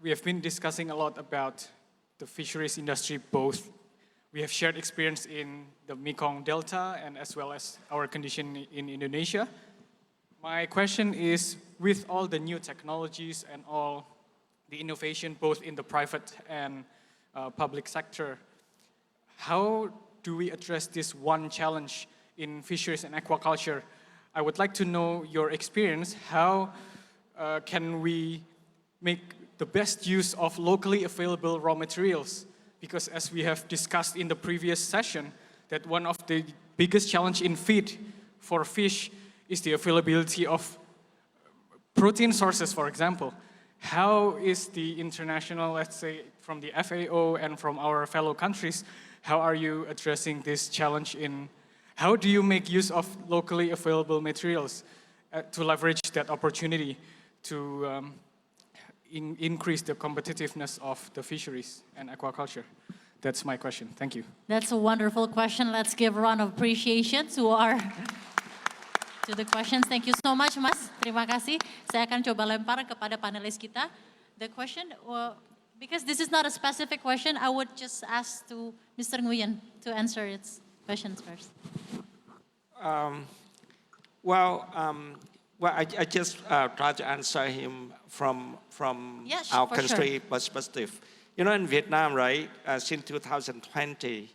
we have been discussing a lot about the fisheries industry both. We have shared experience in the Mekong Delta and as well as our condition in Indonesia. My question is, with all the new technologies and all the innovation both in the private and public sector, how do we address this one challenge in fisheries and aquaculture? I would like to know your experience. How can we make the best use of locally available raw materials? Because as we have discussed in the previous session, that one of the biggest challenge in feed for fish is the availability of protein sources, for example. How is the international, let's say, from the FAO and from our fellow countries, how are you addressing this challenge in, how do you make use of locally available materials to leverage that opportunity to increase the competitiveness of the fisheries and aquaculture? That's my question. Thank you. That's a wonderful question. Let's give a round of appreciation to the questions. Thank you so much, Mas. Terima kasih. Saya akan coba lempar kepada panelis kita. The question, because this is not a specific question, I would just ask to Mr. Nguyen to answer its questions first. I just try to answer him from our country perspective. You know, in Vietnam, right, since 2020,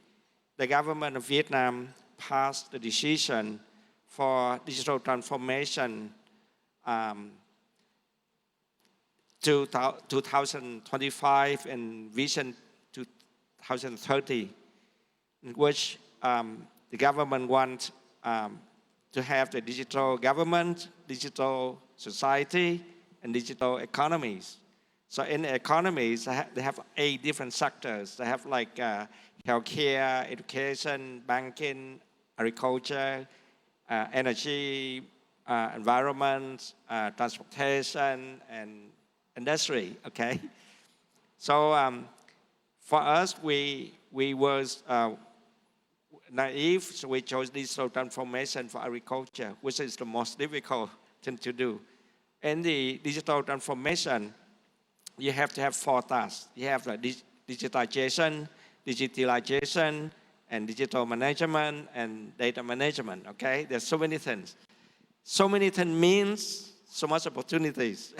the government of Vietnam passed the decision for digital transformation to 2025 and Vision 2030, in which the government wants to have the digital government, digital society, and digital economies. So in the economies, they have 8 different sectors. They have like healthcare, education, banking, agriculture, energy, environment, transportation, and industry, okay? So for us, we was naive, so we chose digital transformation for agriculture, which is the most difficult thing to do. In the digital transformation, you have to have 4 tasks. You have digitization, digitalization, and digital management, and data management, okay? There's so many things. So many things means so much opportunities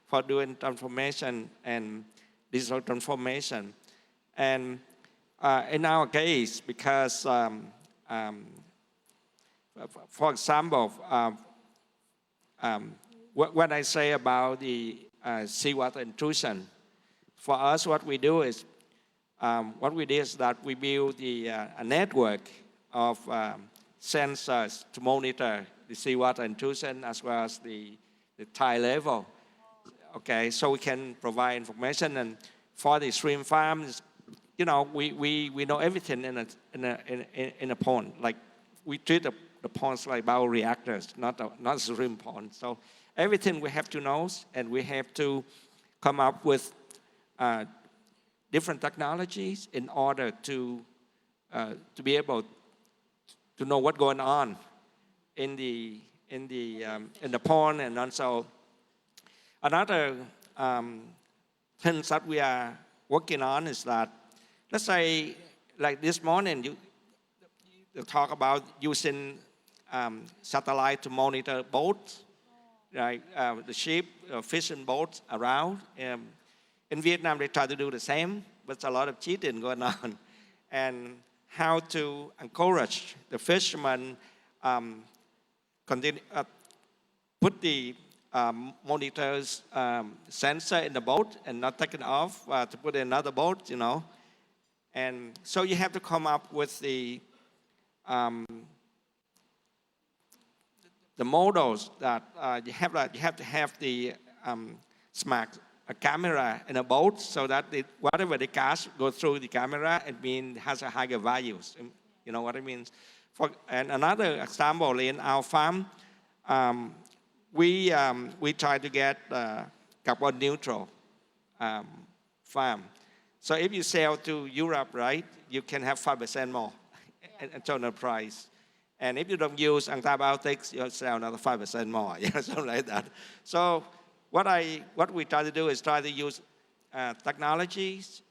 for doing transformation and digital transformation. And in our case, because, for example, what I say about the seawater intrusion, for us, what we do is that we build a network of sensors to monitor the seawater intrusion as well as the tide level. Okay, so we can provide information, and for the shrimp farms, you know, we know everything in a pond. Like we treat the ponds like bioreactors, not shrimp ponds. So everything we have to know, and we have to come up with different technologies in order to be able to know what's going on in the pond. And also another thing that we are working on is that, let's say, like this morning, you talk about using satellite to monitor boats, right? The ship, fishing boats around. In Vietnam, they try to do the same, but a lot of cheating going on. And how to encourage the fishermen put the monitors sensor in the boat and not take it off to put in another boat, you know. And so you have to come up with the models that you have to have the smart camera in a boat, so that whatever the catch goes through the camera, it means has a higher values. You know what I mean? And another example, in our farm, we try to get carbon neutral farm. So if you sell to Europe, right, you can have 5% more in total price. And if you don't use antibiotics, you'll sell another 5% more, something like that. So what we try to do is try to use technologies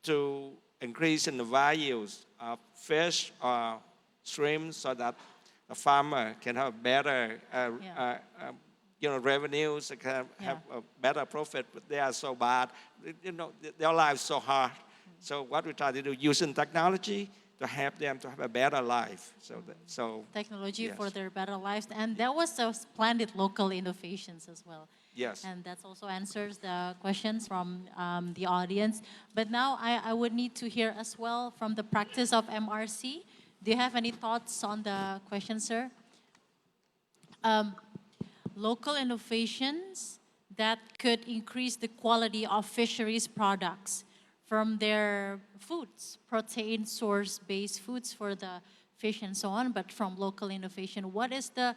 to increase in the values of fish or shrimp so that the farmer can have better revenues, can have a better profit, but they are so bad, their lives so hard. So what we try to do, using technology to help them to have a better life. So Technology yes. for their better lives. And there was a splendid local innovations as well. Yes. And that also answers the questions from the audience. But now I would need to hear as well from the practice of MRC. Do you have any thoughts on the question, sir? Local innovations that could increase the quality of fisheries products from their foods, protein source-based foods for the fish and so on, but from local innovation. What is the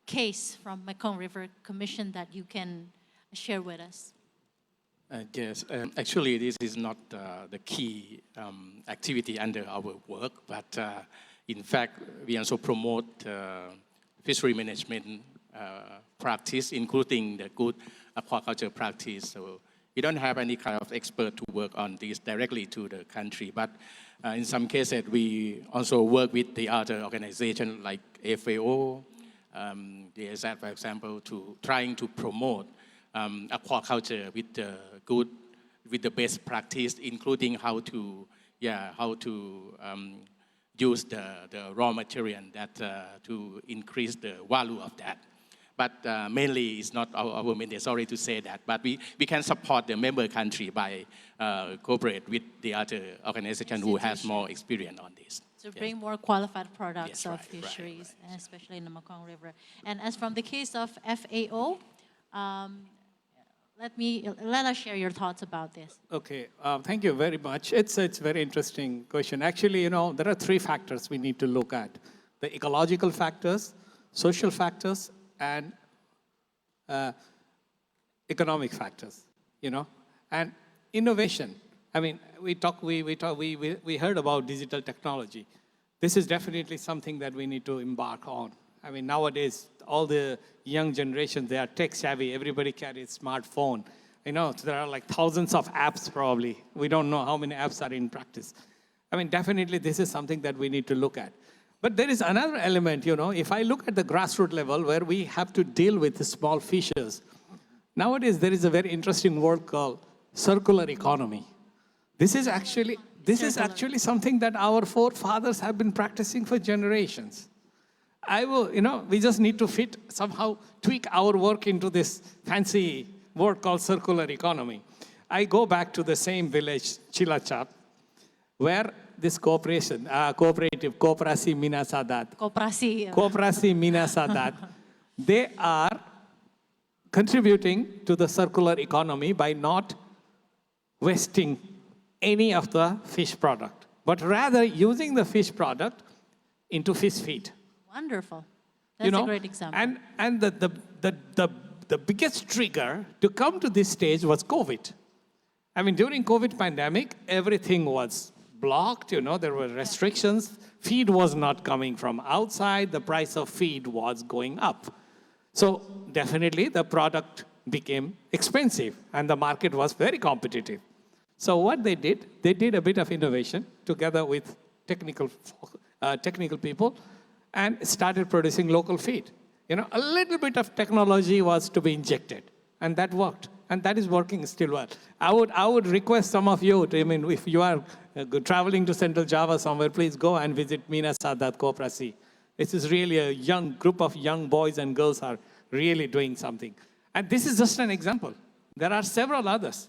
case from Mekong River Commission that you can share with us? Yes, actually this is not the key activity under our work, but in fact we also promote fishery management practice, including the good aquaculture practice. So we don't have any kind of expert to work on this directly to the country, but in some cases we also work with the other organizations like FAO, the ESAT, for example, to trying to promote aquaculture with the best practice, including how to use the raw material that to increase the value of that. But mainly it's not our mandate, sorry to say that, but we can support the member country by cooperate with the other organization who has more experience on this. To bring more qualified products Yes, of fisheries, especially in the Mekong River. And as from the case of FAO, let us share your thoughts about this. Okay, thank you very much. It's a very interesting question. Actually, there are three factors we need to look at: the ecological factors, social factors, and economic factors. And innovation. I mean, we heard about digital technology. This is definitely something that we need to embark on. I mean, nowadays, all the young generation, they are tech savvy. Everybody carries smartphone. So there are like thousands of apps probably. We don't know how many apps are in practice. I mean, definitely this is something that we need to look at. But there is another element, if I look at the grassroots level where we have to deal with the small fishers, nowadays there is a very interesting word called circular economy. This is actually something that our forefathers have been practicing for generations. We just need to somehow tweak our work into this fancy word called circular economy. I go back to the same village, Cilacap, where this cooperative, Koperasi Minasadat. Koperasi Minasadat. They are contributing to the circular economy by not wasting any of the fish product, but rather using the fish product into fish feed. Wonderful. That's a great example. And the biggest trigger to come to this stage was COVID. I mean, during COVID pandemic, everything was blocked, there were restrictions. Feed was not coming from outside. The price of feed was going up. So definitely the product became expensive and the market was very competitive. So what they did a bit of innovation together with technical people and started producing local feed. A little bit of technology was to be injected and that worked. And that is working still well. I would request some of you, if you are traveling to Central Java somewhere, please go and visit Minasadat Koperasi. This is really a young group of young boys and girls are really doing something. And this is just an example. There are several others.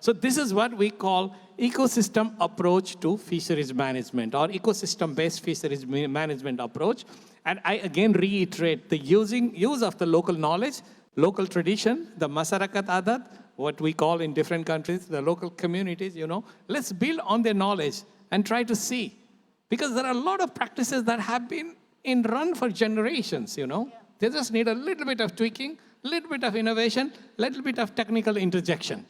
So this is what we call ecosystem approach to fisheries management or ecosystem-based fisheries management approach. And I again reiterate the use of the local knowledge, local tradition, the Masyarakat Adat, what we call in different countries, the local communities, Let's build on their knowledge and try to see. Because there are a lot of practices that have been in run for generations, They just need a little bit of tweaking, a little bit of innovation, a little bit of technical interjection.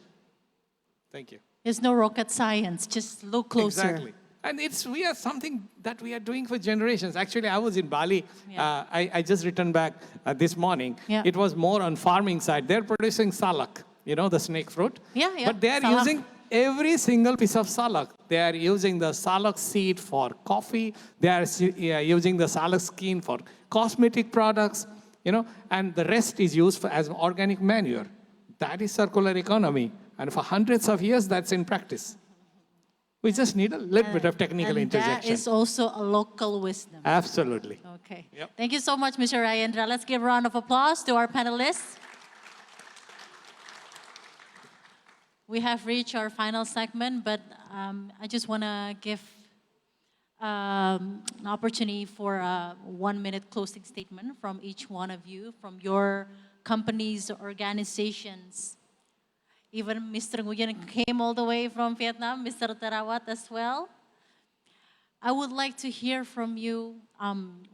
Thank you. There's no rocket science, just look closer. Exactly. And we are something that we are doing for generations. Actually, I was in Bali. Yeah. I just returned back this morning. Yeah. It was more on farming side. They're producing salak, the snake fruit. Yeah, yeah. But they are Salak. using every single piece of salak. They are using the salak seed for coffee. They are using the salak skin for cosmetic products, and the rest is used as organic manure. That is circular economy. And for hundreds of years, that's in practice. We just need a little bit of technical interjection. That is also a local wisdom. Absolutely. Okay. Yep. Thank you so much, Mr. Rajendral. Let's give a round of applause to our panelists. We have reached our final segment, but I just want to give an opportunity for a 1-minute closing statement from each one of you, from your companies, organizations. Even Mr. Nguyen came all the way from Vietnam, Mr. Theerawat as well. I would like to hear from you,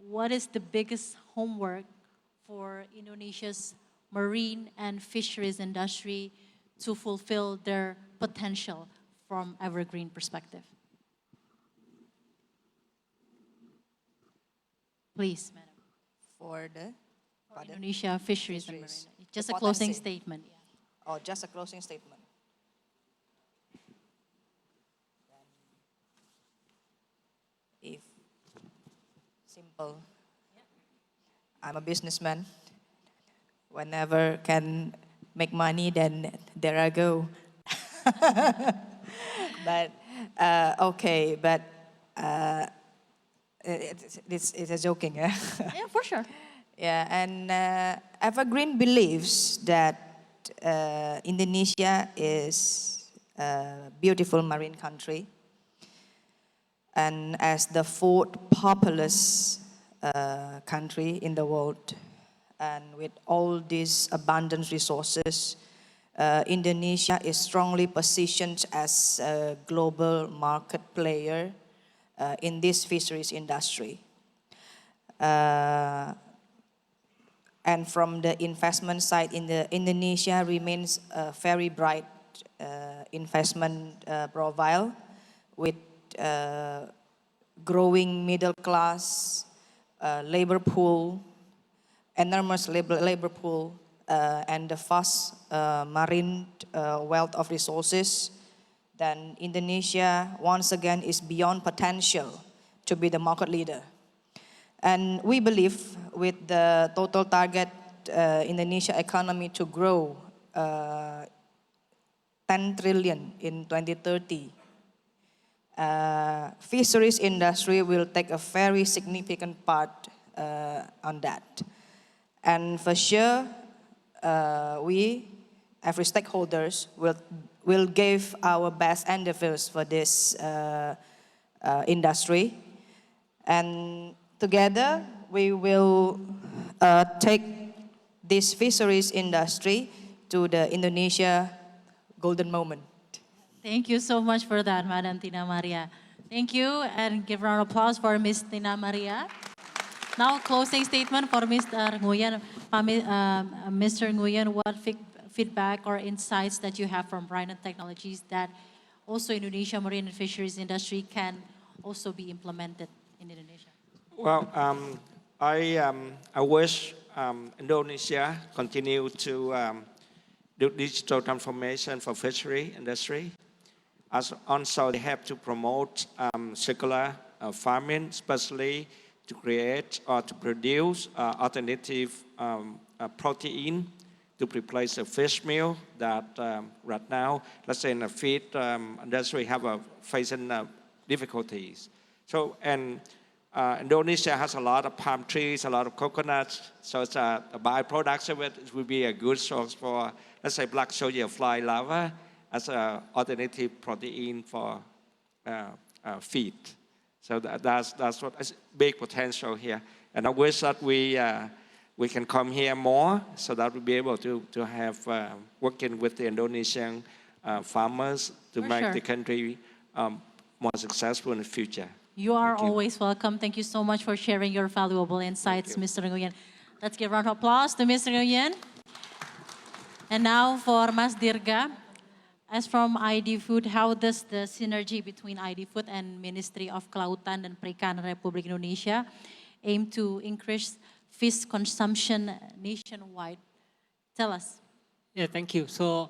what is the biggest homework for Indonesia's marine and fisheries industry to fulfill their potential from evergreen perspective? Please, madam. For Indonesia fisheries and marine. Fisheries. Just The a closing potency. statement. or just a closing statement. If simple, I'm a businessman. Whenever can make money, then there I go. But okay, but it's a joking. Yeah, for sure. Yeah, and Evergreen believes that Indonesia is a beautiful marine country, and as the fourth populous country in the world, and with all these abundant resources, Indonesia is strongly positioned as a global market player in this fisheries industry. And from the investment side, Indonesia remains a very bright investment profile with growing middle class, labor pool, enormous labor pool, and the vast marine wealth of resources. Then Indonesia, once again, is beyond potential to be the market leader. And we believe with the total target Indonesia economy to grow 10 trillion in 2030, fisheries industry will take a very significant part on that. And for sure, we, every stakeholders, will give our best endeavors for this industry. And together, we will take this fisheries industry to the Indonesia golden moment. Thank you so much for that, Madam Tina Maria. Thank you, and give a round of applause for Ms. Tina Maria. Now, closing statement for Mr. Nguyen. Mr. Nguyen, what feedback or insights that you have from Rynan Technologies that also Indonesia marine and fisheries industry can also be implemented in Indonesia? Well, I wish Indonesia continue to do digital transformation for fishery industry. As also, they have to promote circular farming, especially to create or to produce alternative protein to replace the fish meal that right now, let's say in the feed industry, facing difficulties. So, and Indonesia has a lot of palm trees, a lot of coconuts, so it's a byproduct of it. It would be a good source for, let's say, black soldier fly larvae as an alternative protein for feed. So that's what is big potential here. And I wish that we can come here more so that we'll be able to have working with the Indonesian farmers to make the country more successful in the future. You are always welcome. Thank you so much for sharing your valuable insights, Mr. Nguyen. Let's give a round of applause to Mr. Nguyen. And now for Mas Dirga. as from ID Food, how does the synergy between ID Food and Ministry of Kelautan dan Perikanan Republik Indonesia aim to increase fish consumption nationwide? Tell us. Yeah, thank you. So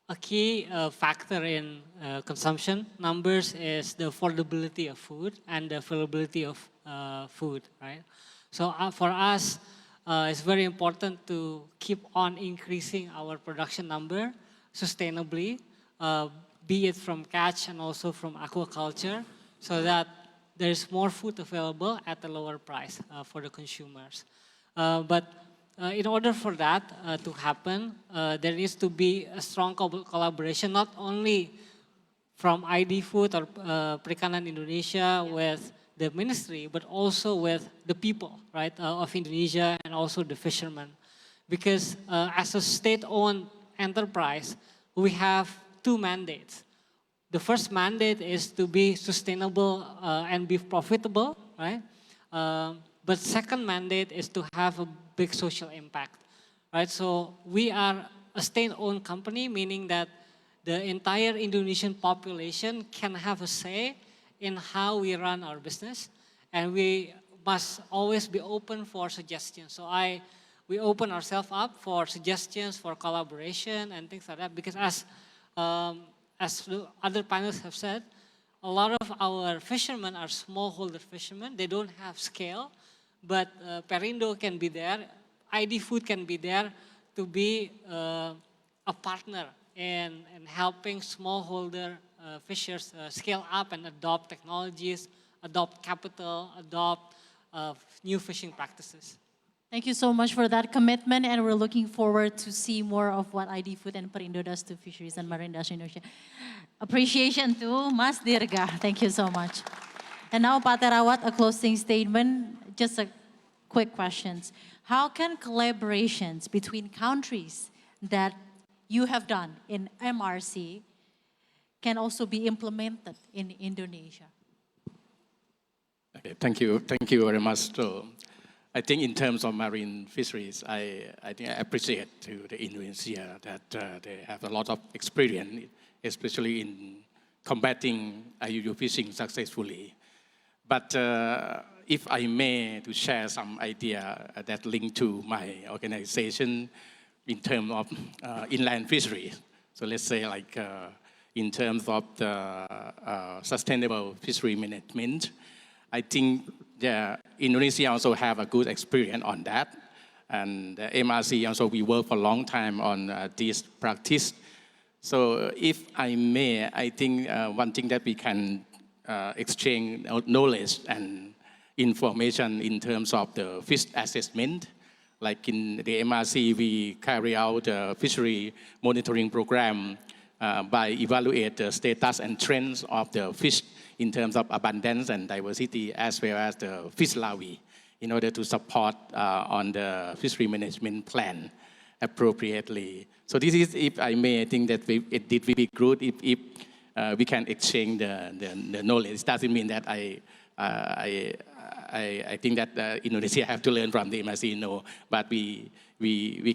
a key factor in consumption numbers is the affordability of food and the availability of food, right? So for us, it's very important to keep on increasing our production number sustainably, be it from catch and also from aquaculture, so that there's more food available at a lower price for the consumers. But in order for that to happen, there needs to be a strong collaboration, not only from ID Food or Perikanan Indonesia with the ministry, but also with the people, right, of Indonesia and also the fishermen. Because as a state-owned enterprise, we have two mandates. The first mandate is to be sustainable and be profitable, right? But second mandate is to have a big social impact, right? So we are a state-owned company, meaning that the entire Indonesian population can have a say in how we run our business, and we must always be open for suggestions. So we open ourselves up for suggestions, for collaboration and things like that, because as the other panelists have said, a lot of our fishermen are smallholder fishermen. They don't have scale, but Perindo can be there, ID Food can be there to be a partner in helping smallholder fishers scale up and adopt technologies, adopt capital, adopt new fishing practices. Thank you so much for that commitment, and we're looking forward to see more of what ID Food and Perindo does to fisheries and marine industry in Indonesia. Appreciation to Mas Dirga. Thank you so much. And now, Pak Theerawat, a closing statement. Just a quick questions. How can collaborations between countries that you have done in MRC can also be implemented in Indonesia? Okay, thank you very much. So, I think in terms of marine fisheries, I think I appreciate to the Indonesia that they have a lot of experience, especially in combating IUU fishing successfully. But if I may to share some idea that link to my organization in terms of inland fisheries. So let's say like in terms of the sustainable fishery management, I think Indonesia also have a good experience on that. And MRC also, we work for a long time on this practice. So if I may, I think one thing that we can exchange knowledge and information in terms of the fish assessment. Like in the MRC, we carry out a fishery monitoring program by evaluate the status and trends of the fish in terms of abundance and diversity, as well as the fish larvae, in order to support on the fishery management plan appropriately. So this is, if I may, I think that it did be good if we can exchange the knowledge. It doesn't mean that I think that Indonesia have to learn from the MRC, no, but we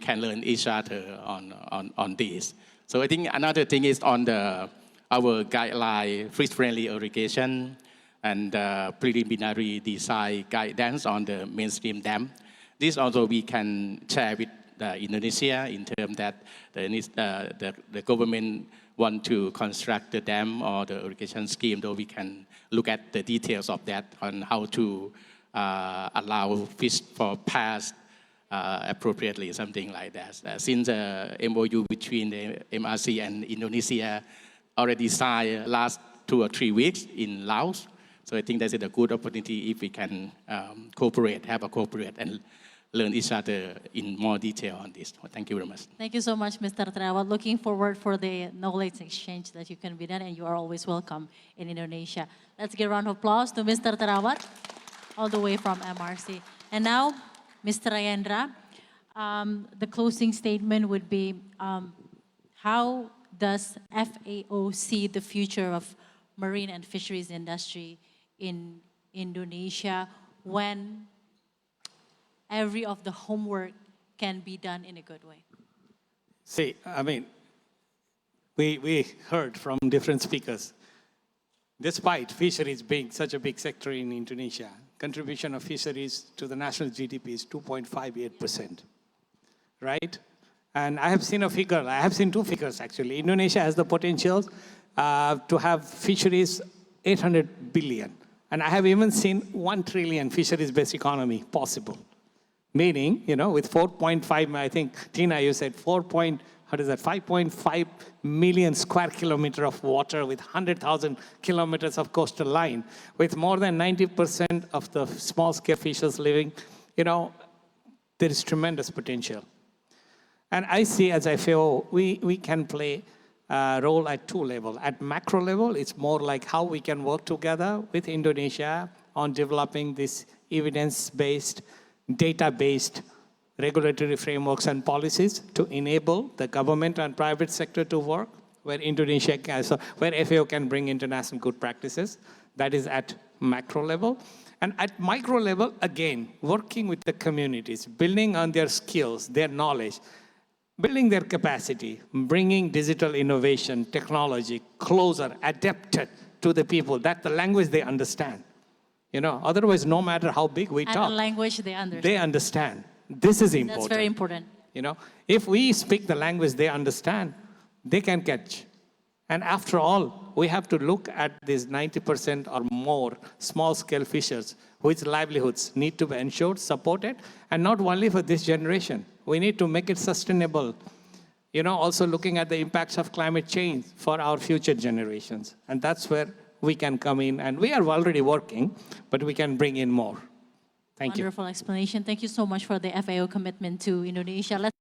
can learn each other on this. So I think another thing is on our guideline, fish-friendly irrigation and preliminary design guidance on the mainstream dam. This also we can share with Indonesia in terms that the government want to construct the dam or the irrigation scheme, though we can look at the details of that on how to allow fish for pass appropriately, something like that. Since the MOU between the MRC and Indonesia already signed last 2 or 3 weeks in Laos, so I think that's a good opportunity if we can cooperate and learn each other in more detail on this. Thank you very much. Thank you so much, Mr. Theerawat. Looking forward for the knowledge exchange that you can be done, and you are always welcome in Indonesia. Let's give a round of applause to Mr. Theerawat, all the way from MRC. And now, Mr. Rajendral, the closing statement would be, how does FAO see the future of marine and fisheries industry in Indonesia when every of the homework can be done in a good way? See, I mean, we heard from different speakers. Despite fisheries being such a big sector in Indonesia, contribution of fisheries to the national GDP is 2.58%, right? And I have seen a figure, I have seen two figures actually. Indonesia has the potential to have fisheries 800 billion. And I have even seen 1 trillion fisheries-based economy possible. Meaning, with 4.5, I think, Tina, you said 5.5 million square kilometer of water with 100,000 kilometers of coastal line, with more than 90% of the small-scale fishes living, there is tremendous potential. And I see, as I feel, we can play a role at two levels. At macro level, it's more like how we can work together with Indonesia on developing this evidence-based, data-based regulatory frameworks and policies to enable the government and private sector to work, where Indonesia can, where FAO can bring international good practices. That is at macro level. And at micro level, again, working with the communities, building on their skills, their knowledge, building their capacity, bringing digital innovation, technology closer, adapted to the people, that the language they understand. Otherwise, no matter how big we talk, the language they understand. They understand. This is important. That's very important. If we speak the language they understand, they can catch. And after all, we have to look at these 90% or more small-scale fishers whose livelihoods need to be ensured, supported, and not only for this generation. We need to make it sustainable. Also looking at the impacts of climate change for our future generations. And that's where we can come in, and we are already working, but we can bring in more. Thank you. Wonderful explanation. Thank you so much for the FAO commitment to Indonesia. Let's